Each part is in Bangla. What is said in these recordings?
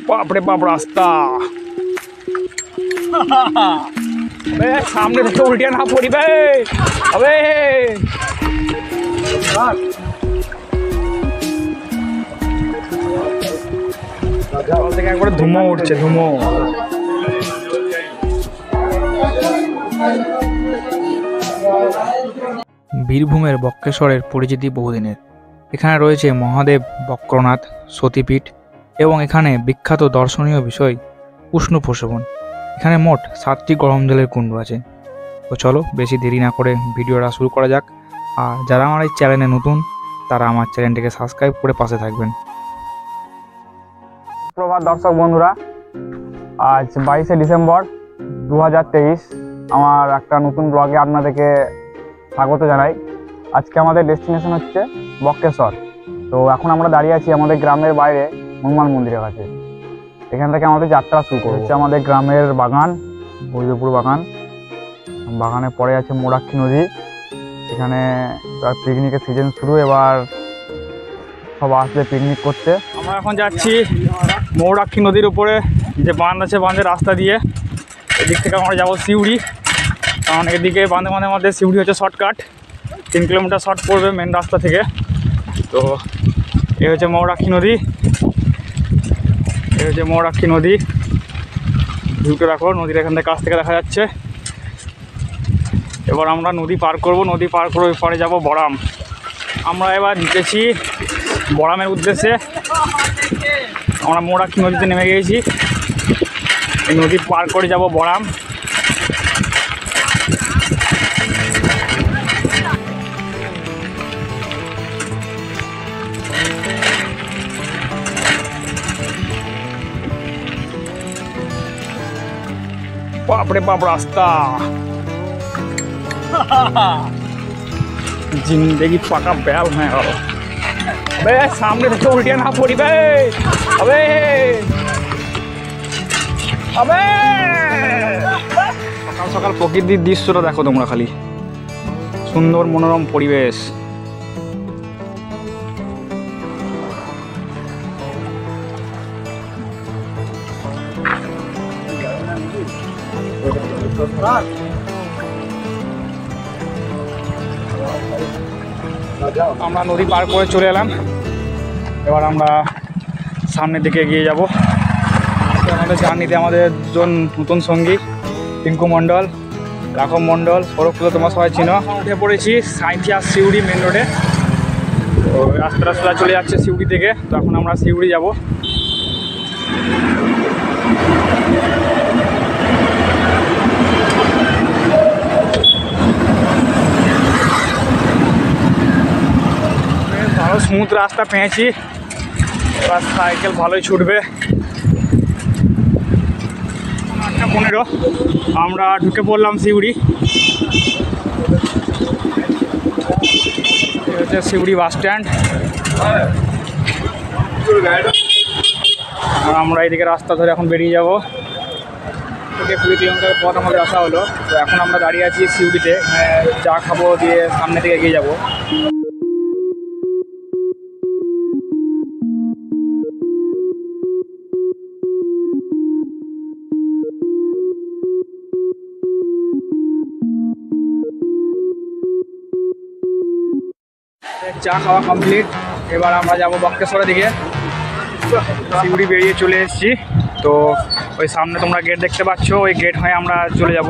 बाप रे बाप रास्ता अबे सामने देखो उल्टिया ना पड़ी बे अबे থেকে একবারে ধুমো উঠছে ধুমো বীরভূমের বক্রেশ্বরের পরিচিতি বহুদিনের। এখানে রয়েছে মহাদেব বক্রনাথ সতীপীঠ এবং এখানে বিখ্যাত দর্শনীয় বিষয় উষ্ণ প্রসবন। এখানে মোট 7টি গরম জলের কুণ্ড আছে। তো চলো বেশি দেরি না করে ভিডিওটা শুরু করা যাক। আর যারা আমার এই চ্যানেলে নতুন তারা আমার চ্যানেলটিকে সাবস্ক্রাইব করে পাশে থাকবেন। সুপ্রভাত দর্শক বন্ধুরা, আজ 22শে ডিসেম্বর 2023 আমার একটা নতুন ব্লগে আপনাদেরকে স্বাগত জানাই। আজকে আমাদের ডেস্টিনেশন হচ্ছে বক্রেশ্বর। তো এখন আমরা দাঁড়িয়ে আছি আমাদের গ্রামের বাইরে হনুমান মন্দিরের কাছে। এখান থেকে আমাদের যাত্রা শুরু করব। হচ্ছে আমাদের গ্রামের বাগান, বৈদ্যপুর বাগান। বাগানের পরে আছে মৌরাক্ষী নদী। এখানে পিকনিকের সিজন শুরু, এবার সব আসবে পিকনিক করতে। আমরা এখন যাচ্ছি মৌরাক্ষী নদীর উপরে যে বাঁধ আছে, বাঁধের রাস্তা দিয়ে এদিক থেকে আমরা যাবো সিউড়ি। কারণ এদিকে বাঁধে বাঁধে আমাদের সিউড়ি হচ্ছে শর্টকাট, 3 কিলোমিটার শর্ট পড়বে মেন রাস্তা থেকে। তো এই হচ্ছে মৌরাক্ষী নদী, এই হচ্ছে মৌরাক্ষী নদী। ভিউটা রাখো, নদীর এখান থেকে কাছ থেকে দেখা যাচ্ছে। এবার আমরা নদী পার করব, নদী পার করে ওই পারে যাবো বড়াম। আমরা এবার গেছি বড়ামের উদ্দেশ্যে। আমরা মৌরাক্ষী নদীতে নেমে গিয়েছি, এই নদী পার করে যাব বড়াম। बाप रे बाप रास्ता जिंदगी पका बैल है। अबे सामने देखो उल्टिया ना पड़ी बे अबे अबे সকাল সকাল প্রকৃতির দৃশ্যটা দেখো তোমরা, খালি সুন্দর মনোরম পরিবেশ। আমরা নদী পার করে চলে এলাম। এবার আমরা সামনের দিকে এগিয়ে যাব। আমাদের জার্নিতে আমাদের দুজন নতুন সঙ্গী, টিঙ্কু মণ্ডল, রাঘব মণ্ডল, সৌরভগুলো তোমরা সবাই চিনো। উঠে পড়েছি সাঁইথিয়া সিউড়ি মেন রোডে। তো রাস্তাটা সোজা চলে যাচ্ছে সিউড়ি থেকে। তো এখন আমরা সিউড়ি যাব। ভালো স্মুথ রাস্তা পেয়েছি, এবার সাইকেল ভালোই ছুটবে। 8:15 আমরা ঢুকে পড়লাম সিউড়ি। হচ্ছে সিউড়ি বাস স্ট্যান্ড। আমরা এইদিকে রাস্তা ধরে এখন বেরিয়ে যাব। 20 কিলোমিটার পথ আমাদের আসা হলো। তো এখন আমরা দাঁড়িয়ে আছি সিউড়িতে, চা খাবো, দিয়ে সামনে দিকে এগিয়ে যাবো। চা খাওয়া কমপ্লিট, এবার আমরা যাব বক্রেশ্বরের দিকে। সিউড়ি বেরিয়ে চলে এসেছি। তো ওই সামনে তোমরা গেট দেখতে পাচ্ছ, ওই গেট হয়ে আমরা চলে যাব।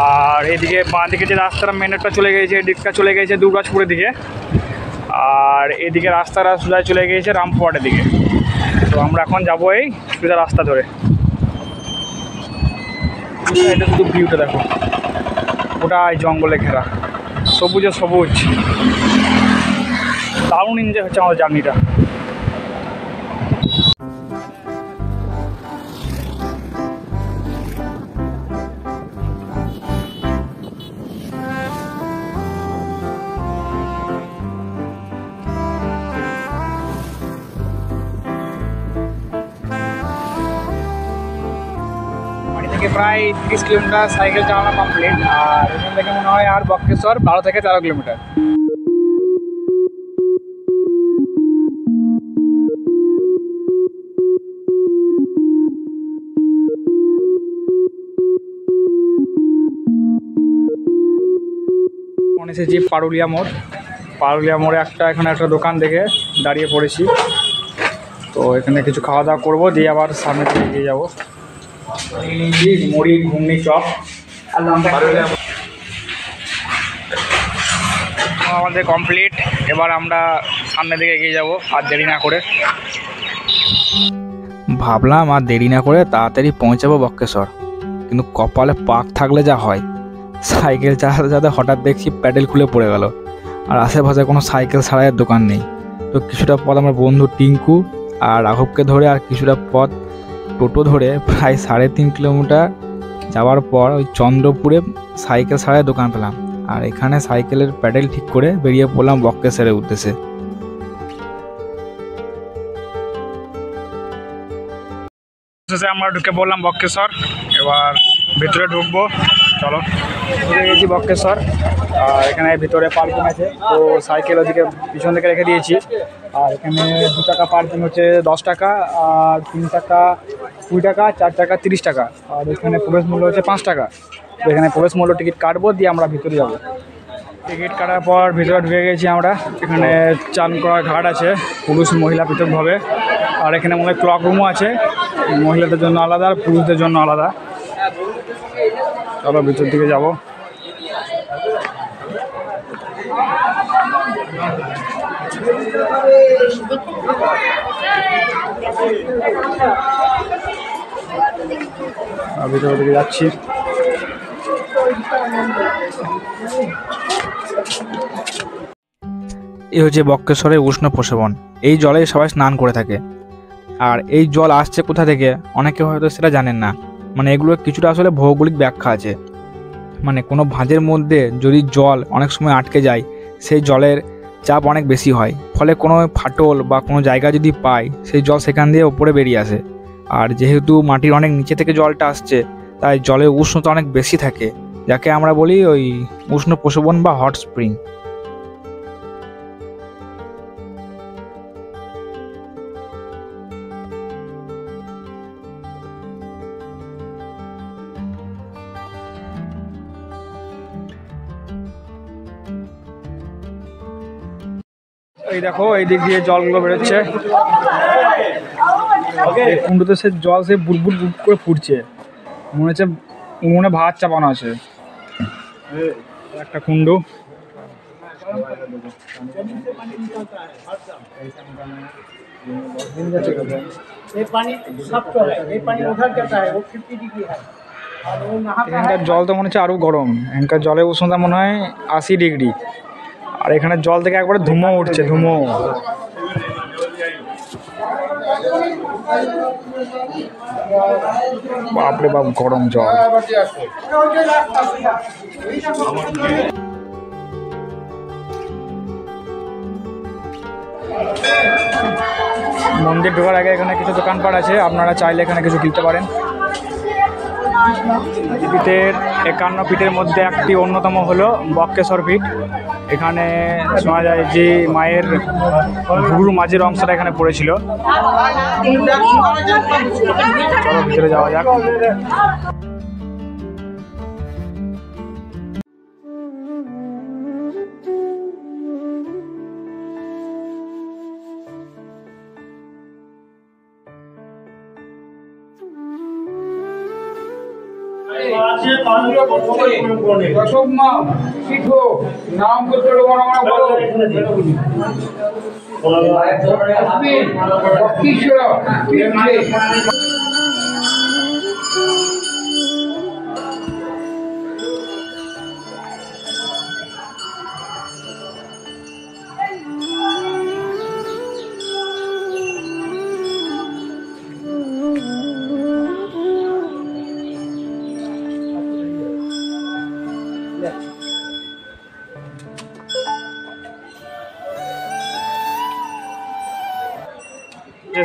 আর এদিকে বাঁ দিকে যে রাস্তাটা মেন রোডটা চলে গিয়েছে, এদিকটা চলে গিয়েছে দুর্গাপুরের দিকে। আর এদিকে রাস্তাটা সোজা চলে গিয়েছে রামপুরহাটের দিকে। তো আমরা এখন যাবো এই সোজা রাস্তা ধরে। এটা শুধু ভিউটা দেখো, ওটা জঙ্গলে ঘেরা, সবুজে সবুজ। দারুণ এনজয় হচ্ছে আমাদের জার্নিটা। বাড়ি থেকে প্রায় 30 কিলোমিটার সাইকেল চালানো কমপ্লিট। আর এখান থেকে মনে হয় আর বক্রেশ্বর 12 থেকে 13 কিলোমিটার। এসেছি পারুলিয়া মোড়। পারুলিয়া মোড়ে এখানে একটা দোকান দেখে দাঁড়িয়ে পড়েছি। তো এখানে কিছু খাওয়া দাওয়া করবো, দিয়ে আবার সামনে থেকে এগিয়ে যাবো। মুড়ি, ঘুগনি, চপ আর আমাদের কমপ্লিট। এবার আমরা সামনের দিকে এগিয়ে যাব আর দেরি না করে। ভাবলাম আর দেরি না করে তাড়াতাড়ি পৌঁছাবো বক্রেশ্বর, কিন্তু কপালে পাক থাকলে যা হয়, সাইকেল চালাতে চালাতে হঠাৎ দেখছি প্যাডেল খুলে পড়ে গেল। আর আশেপাশে কোনো সাইকেল সারাইয়ের দোকান নেই। তো কিছুটা পথ আমার বন্ধু টিঙ্কু আর রাঘবকে ধরে আর কিছুটা পথ টোটো ধরে প্রায় 3.5 কিলোমিটার যাওয়ার পর ওই চন্দ্রপুরে সাইকেল সারাইয়ের দোকান পেলাম। আর এখানে সাইকেলের প্যাডেল ঠিক করে বেরিয়ে পড়লাম বক্রেশ্বরের উদ্দেশ্যে। আমরা ঢুকে পড়লাম বক্রেশ্বর। এবার ভিতরে ঢুকবো, চলো। ঢুকে গেছি বক্রেশ্বর। আর এখানে ভিতরে পার্কিং আছে, তো সাইকেল ওদিকে পিছন দিকে রেখে দিয়েছি। আর এখানে 2 টাকা পার্কিং হচ্ছে 10 টাকা, আর 3 টাকা 20 টাকা, 4 টাকা 30 টাকা, আর এখানে প্রবেশ মূল্য হচ্ছে 5 টাকা। তো এখানে প্রবেশ মূল্য টিকিট কাটবো, দিয়ে আমরা ভিতরে যাবো। টিকিট কাটার পর ভিতরে ঢুকে গেছি আমরা। এখানে চান করার ঘাট আছে, পুরুষ মহিলা পৃথকভাবে। আর এখানে মনে হয় ক্লক রুমও আছে, মহিলাদের জন্য আলাদা আর পুরুষদের জন্য আলাদা। চলো ভিতর দিকে যাবো। ভিতরের দিকে যাচ্ছি। এই হচ্ছে বক্রেশ্বরের উষ্ণ প্রসবন। এই জলে সবাই স্নান করে থাকে। আর এই জল আসছে কোথা থেকে অনেকে হয়তো সেটা জানেন না। মানে এগুলোর কিছুটা আসলে ভৌগোলিক ব্যাখ্যা আছে। মানে কোনো ভাঁজের মধ্যে যদি জল অনেক সময় আটকে যায়, সেই জলের চাপ অনেক বেশি হয়, ফলে কোনো ফাটল বা কোনো জায়গা যদি পায়, সেই জল সেখান দিয়ে ওপরে বেরিয়ে আসে। আর যেহেতু মাটির অনেক নিচে থেকে জলটা আসছে, তাই জলের উষ্ণতা অনেক বেশি থাকে, যাকে আমরা বলি ওই উষ্ণ প্রসবন বা হট স্প্রিং। এই দেখো, এই দিক দিয়ে জলগুলো বেরোচ্ছে। কুণ্ডুতে সে জল সে বুড়বুড় বুড় করে ফুটছে, মনে হচ্ছে উনুনে ভাত চাপানো আছে। একটা কুণ্ডু। এখানকার জল তো মনে হচ্ছে আরো গরম। এখানকার জলের উষ্ণতা মনে হয় 80 ডিগ্রি। আর এখানে জল থেকে একবারে ধুমো উঠছে, ধুমো। বাপরে বাপ, গরম জল। মন্দির ঢোকার আগে এখানে কিছু দোকানপাট আছে, আপনারা চাইলে এখানে কিছু কিনতে পারেন। পীঠের 51 পীঠের মধ্যে একটি অন্যতম হলো বক্রেশ্বর পীঠ। এখানে শোনা যায় যে মায়ের ভুরু মাঝের অংশটা এখানে পড়েছিল। চলো ভিতরে যাওয়া যাক।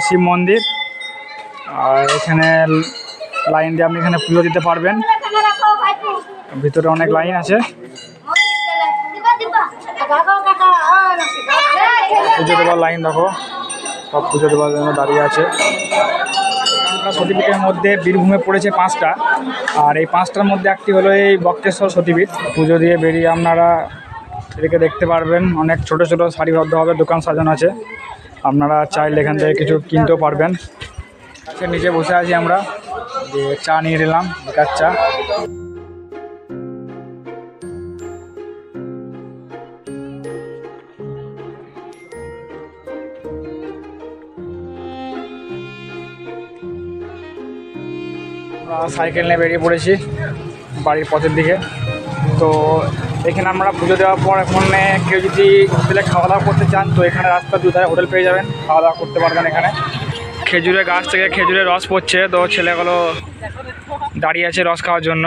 শিব মন্দির। আর এখানে লাইন দিয়ে আপনি এখানে পুজো দিতে পারবেন। ভিতরে অনেক লাইন আছে। পুজো দেওয়ার লাইন দেখো, সব পুজো দেওয়ার জন্য দাঁড়িয়ে আছে। সতীপীঠের মধ্যে বীরভূমে পড়েছে 5টা, আর এই 5টার মধ্যে একটি হলো এই বক্রেশ্বর সতীপীঠ। পুজো দিয়ে বেরিয়ে আপনারা এদিকে দেখতে পারবেন অনেক ছোট ছোট সারিবদ্ধভাবে দোকান সাজানো আছে, আপনারা চাইলে এখান থেকে কিছু কিনতেও পারবেন। গাছের নিচে বসে আছি আমরা, যে চা নিয়ে নিলাম, বেকার চা। সাইকেল নিয়ে বেরিয়ে পড়েছি বাড়ির পথের দিকে। তো এখানে আমরা পুজো দেওয়ার পর এখানে কেউ যদি হোটেলে খাওয়া দাওয়া করতে চান তো এখানে রাস্তার দুধারে হোটেল পেয়ে যাবেন, খাওয়া দাওয়া করতে পারবেন এখানে। খেজুরের গাছ থেকে খেজুরের রস পড়ছে, তো ছেলেগুলো দাঁড়িয়ে আছে রস খাওয়ার জন্য।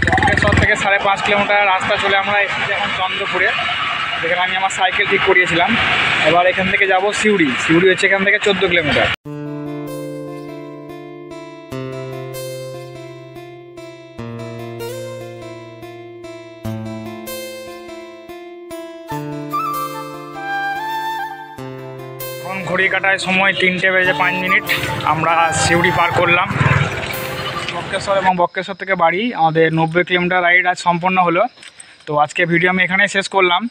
বক্রেশ্বর থেকে 5.5 কিলোমিটার রাস্তা চলে আমরা এসেছি এখন চন্দ্রপুরে, যেখানে আমি আমার সাইকেল ঠিক করিয়েছিলাম। এবার এখান থেকে যাব সিউড়ি। সিউড়ি হচ্ছে এখান থেকে 14 কিলোমিটার। এখন ঘড়ি কাটায় সময় 3:05। আমরা সিউড়ি পার করলাম। বক্রেশ্বর এবং বক্রেশ্বর থেকে বাড়ি আমাদের 90 কিলোমিটার রাইড আজ সম্পন্ন হলো। তো আজকে ভিডিও আমি এখানেই শেষ করলাম।